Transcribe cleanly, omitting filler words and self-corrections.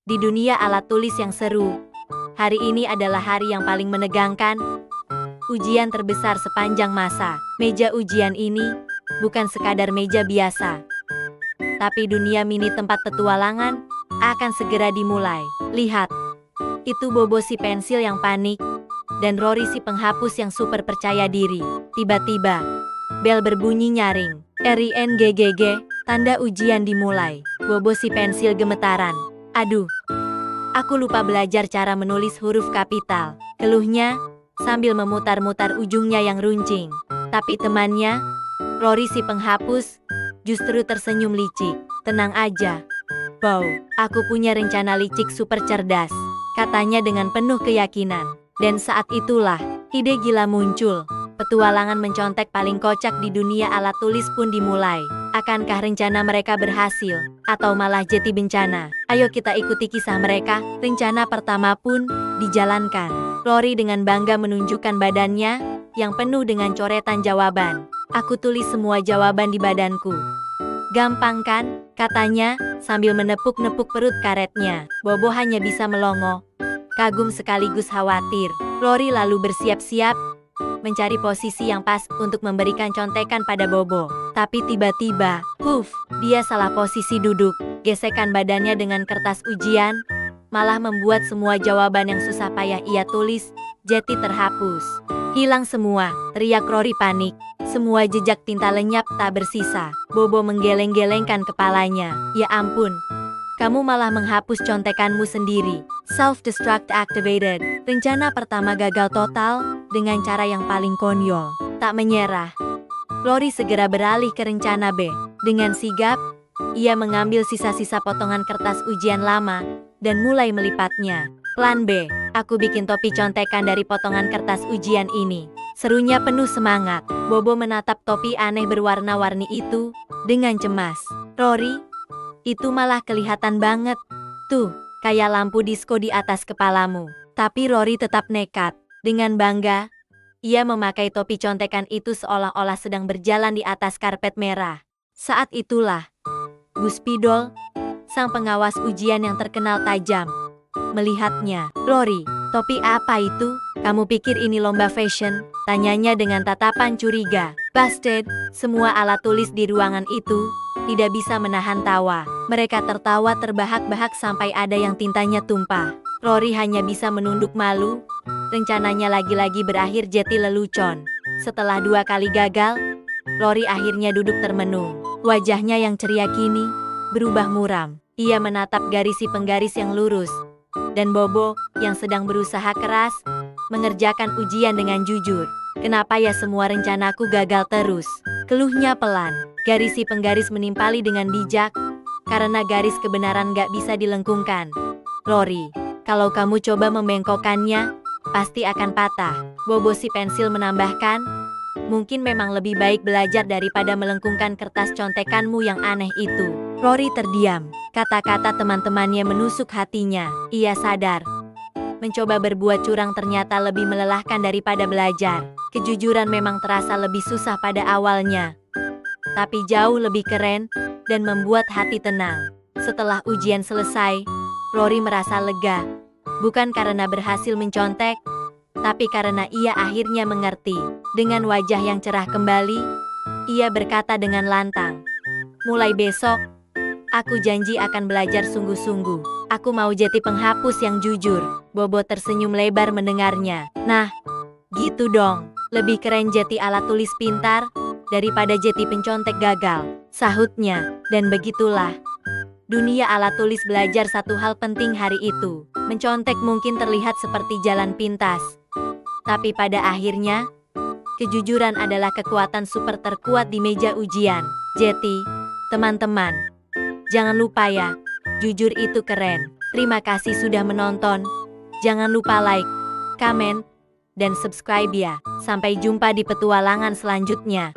Di dunia alat tulis yang seru, hari ini adalah hari yang paling menegangkan. Ujian terbesar sepanjang masa. Meja ujian ini bukan sekadar meja biasa, tapi dunia mini tempat petualangan akan segera dimulai. Lihat, itu Bobo si pensil yang panik, dan Rory si penghapus yang super percaya diri. Tiba-tiba, bel berbunyi nyaring. RINGGG, tanda ujian dimulai. Bobo si pensil gemetaran. Aduh, aku lupa belajar cara menulis huruf kapital, keluhnya sambil memutar-mutar ujungnya yang runcing. Tapi temannya, Rory si penghapus, justru tersenyum licik. Tenang aja, Bow, aku punya rencana licik super cerdas, katanya dengan penuh keyakinan. Dan saat itulah, ide gila muncul. Petualangan mencontek paling kocak di dunia alat tulis pun dimulai. Akankah rencana mereka berhasil, atau malah jadi bencana? Ayo kita ikuti kisah mereka. Rencana pertama pun dijalankan. Rory dengan bangga menunjukkan badannya yang penuh dengan coretan jawaban. Aku tulis semua jawaban di badanku. Gampang kan? Katanya sambil menepuk-nepuk perut karetnya. Bobo hanya bisa melongo, kagum sekaligus khawatir. Rory lalu bersiap-siap mencari posisi yang pas untuk memberikan contekan pada Bobo. Tapi tiba-tiba, dia salah posisi duduk. Gesekan badannya dengan kertas ujian malah membuat semua jawaban yang susah payah ia tulis jadi terhapus. Hilang semua, teriak Rory panik. Semua jejak tinta lenyap tak bersisa. Bobo menggeleng-gelengkan kepalanya. Ya ampun, kamu malah menghapus contekanmu sendiri. Self-destruct activated. Rencana pertama gagal total dengan cara yang paling konyol. Tak menyerah, Rory segera beralih ke rencana B. Dengan sigap, ia mengambil sisa-sisa potongan kertas ujian lama dan mulai melipatnya. Plan B, aku bikin topi contekan dari potongan kertas ujian ini. Serunya penuh semangat. Bobo menatap topi aneh berwarna-warni itu dengan cemas. Rory, itu malah kelihatan banget. Tuh, kayak lampu disko di atas kepalamu. Tapi Rory tetap nekat. Dengan bangga, ia memakai topi contekan itu seolah-olah sedang berjalan di atas karpet merah. Saat itulah, Bu Spidol, sang pengawas ujian yang terkenal tajam, melihatnya. Rory, topi apa itu? Kamu pikir ini lomba fashion? Tanyanya dengan tatapan curiga. Busted, semua alat tulis di ruangan itu tidak bisa menahan tawa. Mereka tertawa terbahak-bahak sampai ada yang tintanya tumpah. Rory hanya bisa menunduk malu. Rencananya lagi-lagi berakhir jadi lelucon. Setelah 2 kali gagal, Rory akhirnya duduk termenung. Wajahnya yang ceria kini berubah muram. Ia menatap garisi penggaris yang lurus, dan Bobo yang sedang berusaha keras mengerjakan ujian dengan jujur. Kenapa ya semua rencanaku gagal terus? Keluhnya pelan. Garisi penggaris menimpali dengan bijak, karena garis kebenaran gak bisa dilengkungkan. Rory, kalau kamu coba membengkokkannya, pasti akan patah. Bobo si pensil menambahkan, mungkin memang lebih baik belajar daripada melengkungkan kertas contekanmu yang aneh itu. Rory terdiam. Kata-kata teman-temannya menusuk hatinya. Ia sadar, mencoba berbuat curang ternyata lebih melelahkan daripada belajar. Kejujuran memang terasa lebih susah pada awalnya, tapi jauh lebih keren dan membuat hati tenang. Setelah ujian selesai, Rory merasa lega. Bukan karena berhasil mencontek, tapi karena ia akhirnya mengerti. Dengan wajah yang cerah kembali, ia berkata dengan lantang, mulai besok, aku janji akan belajar sungguh-sungguh. Aku mau jadi penghapus yang jujur. Bobo tersenyum lebar mendengarnya. Nah, gitu dong. Lebih keren jadi alat tulis pintar daripada jadi pencontek gagal, sahutnya. Dan begitulah, dunia alat tulis belajar satu hal penting hari itu. Mencontek mungkin terlihat seperti jalan pintas, tapi pada akhirnya, kejujuran adalah kekuatan super terkuat di meja ujian. Jadi, teman-teman, jangan lupa ya, jujur itu keren. Terima kasih sudah menonton. Jangan lupa like, komen, dan subscribe ya. Sampai jumpa di petualangan selanjutnya.